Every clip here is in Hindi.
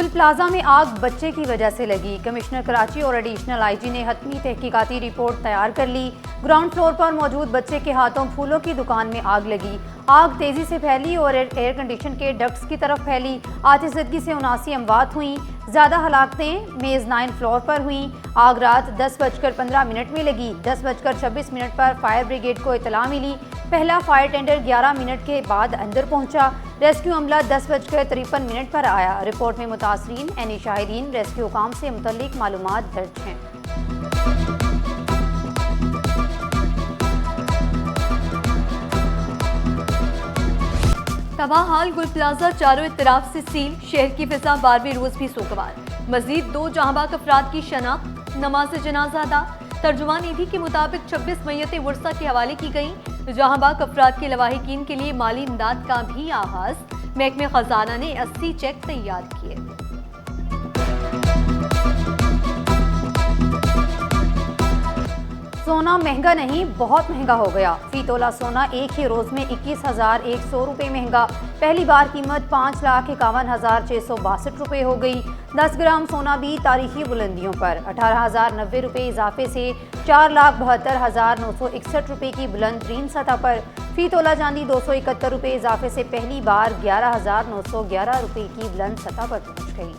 गुल प्लाजा में आग बच्चे की वजह से लगी। कमिश्नर कराची और एडिशनल आईजी ने हतमी तहकीकाती रिपोर्ट तैयार कर ली। ग्राउंड फ्लोर पर मौजूद बच्चे के हाथों फूलों की दुकान में आग लगी। आग तेजी से फैली और एयर कंडीशन के डक्ट्स की तरफ फैली। आतिशज़दगी से 79 अमवात हुई। ज़्यादा हलाकतें मेज़ 9 फ्लोर पर हुई। आग रात 10:15 में लगी। 10:26 पर फायर ब्रिगेड को इतला मिली। पहला फायर टेंडर 11 मिनट के बाद अंदर पहुंचा। रेस्क्यू अमला 10:53 पर आया। रिपोर्ट में मुतासरीन यानी शाहिदीन रेस्क्यू काम से मुतल्लिक मालूमात दर्ज हैं। तबाह हाल गुल प्लाजा चारों इतराफ से सील। शहर की फिजा 12वें रोज भी सोगवार। मजीद 2 जहांबाग अफराद की शनाख्त। नमाज जनाजा अदा। तर्जुमान ईदी के मुताबिक 26 मैयतें वर्सा के हवाले की गईं। जहांबाग अफराद के लवाहिकीन के लिए माली इमदाद का भी आगाज। महकमे खजाना ने 80 चेक तैयार किए। सोना महंगा नहीं, बहुत महंगा हो गया। फी तोला सोना एक ही रोज में 21,100 रुपये महंगा। पहली बार कीमत 5,51,662 रुपये हो गई। 10 ग्राम सोना भी तारीखी बुलंदियों पर। 18,090 रुपये इजाफे से 4,72,961 रुपये की बुलंद तरीन सतह पर। फी तोला चांदी 271 रुपये इजाफे से पहली बार 11,911 रुपये की बुलंद सतह पर पहुँच गई।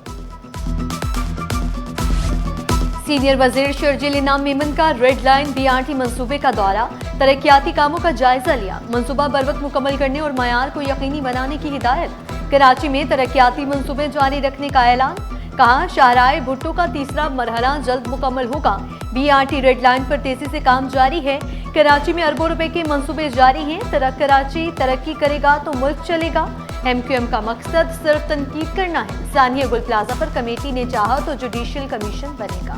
सीनियर वजीर शर्जील इनाम मेमन का रेड लाइन BRT मंसूबे का दौरा। तरक्याती कामों का जायजा लिया। मंसूबा बरवक्त मुकम्मल करने और मयार को यकीनी बनाने की हिदायत। कराची में तरक्याती मंसूबे जारी रखने का ऐलान। कहा शाहराह भुट्टो का तीसरा मरहला जल्द मुकम्मल होगा। BRT रेड लाइन पर तेजी से काम जारी है। कराची में अरबों रुपए के मंसूबे जारी हैं। कराची तरक्की करेगा तो मुल्क चलेगा। MQM का मकसद सिर्फ तनकीद करना है। सानिया गुल प्लाजा पर कमेटी ने चाहा तो जुडिशियल कमीशन बनेगा।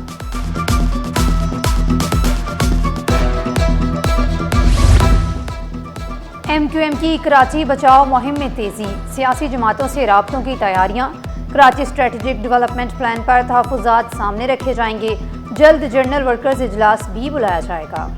MQM की कराची बचाओ मुहिम में तेजी। सियासी जमातों से राब्तों की तैयारियां। कराची स्ट्रेटेजिक डेवलपमेंट प्लान पर तहफ़्फ़ुज़ात सामने रखे जाएंगे। जल्द जनरल वर्कर्स इजलास भी बुलाया जाएगा।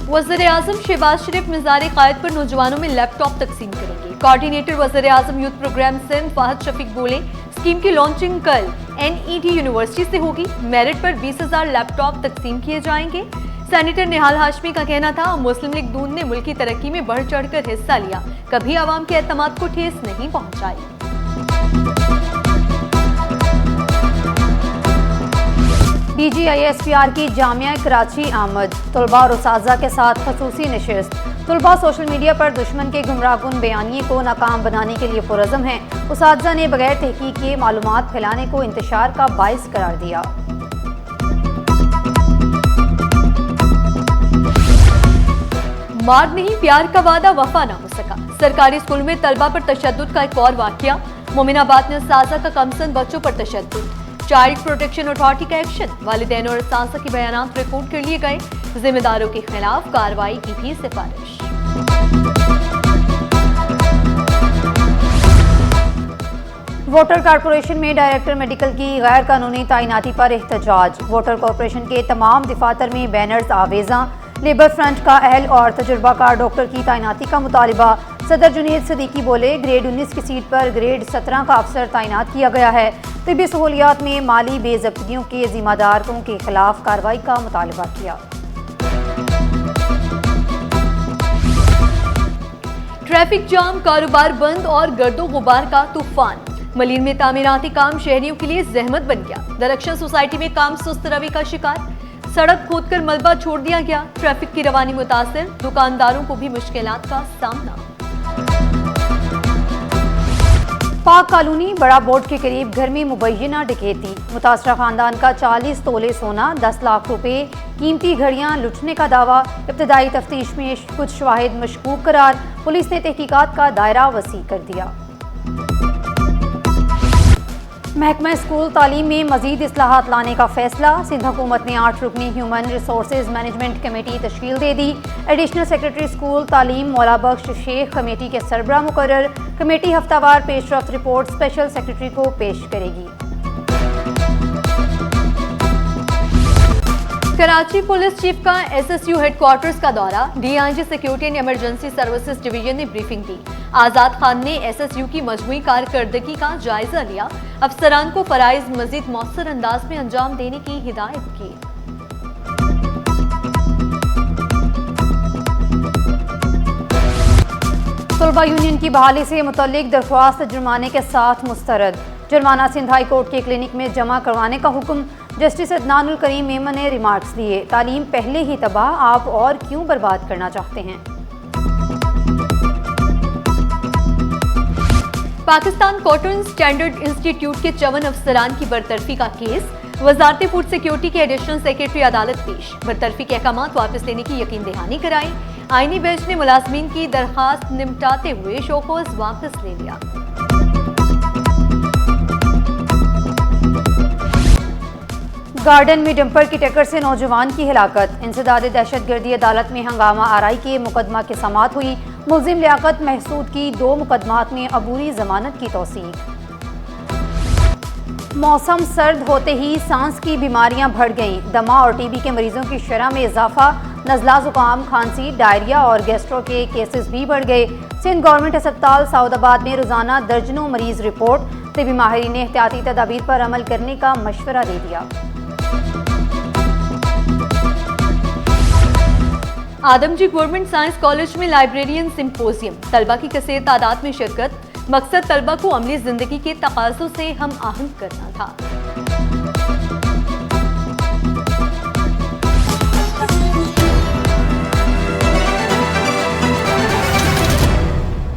वज़ीर आज़म शहबाज शरीफ मिज़ार क़ायद पर नौजवानों में लैपटॉप तकसीम करेंगे। कोऑर्डिनेटर वज़ीर आज़म यूथ प्रोग्राम सिंध फाहद शफीक बोले स्कीम की लॉन्चिंग कल NET यूनिवर्सिटी से होगी। मेरिट पर 20,000 लैपटॉप तकसीम किए जाएंगे। सेनेटर निहाल हाशमी का कहना था मुस्लिम लीग नून ने मुल्क की तरक्की में बढ़ चढ़कर हिस्सा लिया, कभी आवाम के एतमाद को ठेस नहीं पहुंचाई। DGISPR की जामिया कराची आमद। तलबा और उसाजा के साथ खसूसी नशिस्त। तलबा सोशल मीडिया पर दुश्मन के गुमराहकुन बयानिए को नाकाम बनाने के लिए पुरज़म हैं। उसाजा ने बगैर तहकीक के मालूमात फैलाने को इंतशार का बाइस करार दिया। मार नहीं प्यार का वादा वफा ना हो सका। सरकारी स्कूल में तलबा पर तशद्दुद का एक और वाकया। मोमिनाबाद में साजा का कमसन बच्चों पर तशद्दुद। चाइल्ड प्रोटेक्शन अथॉरिटी का एक्शन। वालिदैन और साजा के बयानात रिकॉर्ड कर लिए गए। जिम्मेदारों के खिलाफ कार्रवाई की भी सिफारिश। वोटर कॉर्पोरेशन में डायरेक्टर मेडिकल की गैर कानूनी तैनाती पर एहतजाज। वोटर कॉर्पोरेशन के तमाम दफातर में बैनर्स आवेजा। लेबर फ्रंट का अहल और तजुर्बाकार डॉक्टर की तैनाती का मुतालिबा। सदर जुनेद सदीकी बोले ग्रेड 19 की सीट पर ग्रेड 17 का अफसर तैनात किया गया है। तिब्बी सहूलियात में माली बेज़ब्तियों के जिम्मेदारों के खिलाफ कार्रवाई का मुतालिबा किया। ट्रैफिक जाम, कारोबार बंद और गर्दो गुबार का तूफान। मलीन में तामीराती काम शहरियों के लिए जहमत बन गया। दरख्शन सोसाइटी में काम सुस्त रवि का शिकार। सड़क खोदकर मलबा छोड़ दिया गया। ट्रैफिक की रवानी मुतासिर। दुकानदारों को भी मुश्किलात का सामना। पाक कॉलोनी बड़ा बोर्ड के करीब घर में मुबैना डकैती। मुतासरा खानदान का 40 तोले सोना, 10 लाख रुपए कीमती घड़ियां लुटने का दावा। इब्तदाई तफ्तीश में कुछ शवाहिद मशकूक करार। पुलिस ने तहकीकात का दायरा वसी कर दिया। महकमा स्कूल तालीम में मजीद इस्लाहात लाने का फैसला। सिंध हुकूमत ने 8 रुकनी ह्यूमन रिसोर्सेज मैनेजमेंट कमेटी तश्कील दे दी। एडिशनल सेक्रेटरी स्कूल तालीम मौला बख्श शेख कमेटी के सरबराह मुकर्रर। कमेटी हफ्तावार पेशरफ्त रिपोर्ट स्पेशल सेक्रेटरी को पेश करेगी। कराची पुलिस चीफ का एसएसयू हेडक्वार्टर्स का दौरा, DIG security and emergency services division ने ब्रीफिंग दी। आजाद खान ने एसएसयू की मजमूई कारकर्दगी का जायजा लिया, अफसरान को फराइज मजीद मौसर अंदाज में अंजाम देने की हिदायत की। तलबा यूनियन की बहाली से मुतल्लिक दरख्वास्त जुर्माने के साथ मुस्तरद, जुर्माना सिंध हाई कोर्ट के क्लिनिक में जमा करवाने का हुक्म। जस्टिस अदनानुल करीम मेमन ने रिमार्क्स दिए, तालीम पहले ही तबाह, आप और क्यों बर्बाद करना चाहते हैं। पाकिस्तान कॉटन स्टैंडर्ड इंस्टीट्यूट के 54 अफसरान की बरतरफी का केस, वजारत फूड सिक्योरिटी के एडिशनल सेक्रेटरी अदालत पेश, बरतरफी के अहकाम वापस लेने की यकीन दहानी कराई। आईनी बेंच ने मुलाजमीन की दरखास्त निपटाते हुए शोकॉज वापस ले लिया। गार्डन में डंपर की टक्कर से नौजवान की हिलाकत, इंसदाद दहशतगर्दी अदालत में हंगामा आराई के मुकदमा की समाअत हुई। मुलजिम लियाकत महसूद की 2 मुकदमात में अबूरी जमानत की तौसीक। मौसम सर्द होते ही सांस की बीमारियां बढ़ गईं, दमा और टीबी के मरीजों की शरह में इजाफा, नज़ला जुकाम, खांसी, डायरिया और गैस्ट्रो के केसेस भी बढ़ गए। सिंध गवर्नमेंट अस्पताल सऊदाबाद में रोजाना दर्जनों मरीज रिपोर्ट, तिबी माहिरीन ने एहतियाती तदाबीर पर अमल करने का मशवरा दे दिया। आदमजी गवर्नमेंट साइंस कॉलेज में लाइब्रेरियन सिंपोजियम, तलबा की कसीर तादाद में शिरकत, मकसद तलबा को अमली जिंदगी के तकाज़ों से हम आहंग करना था।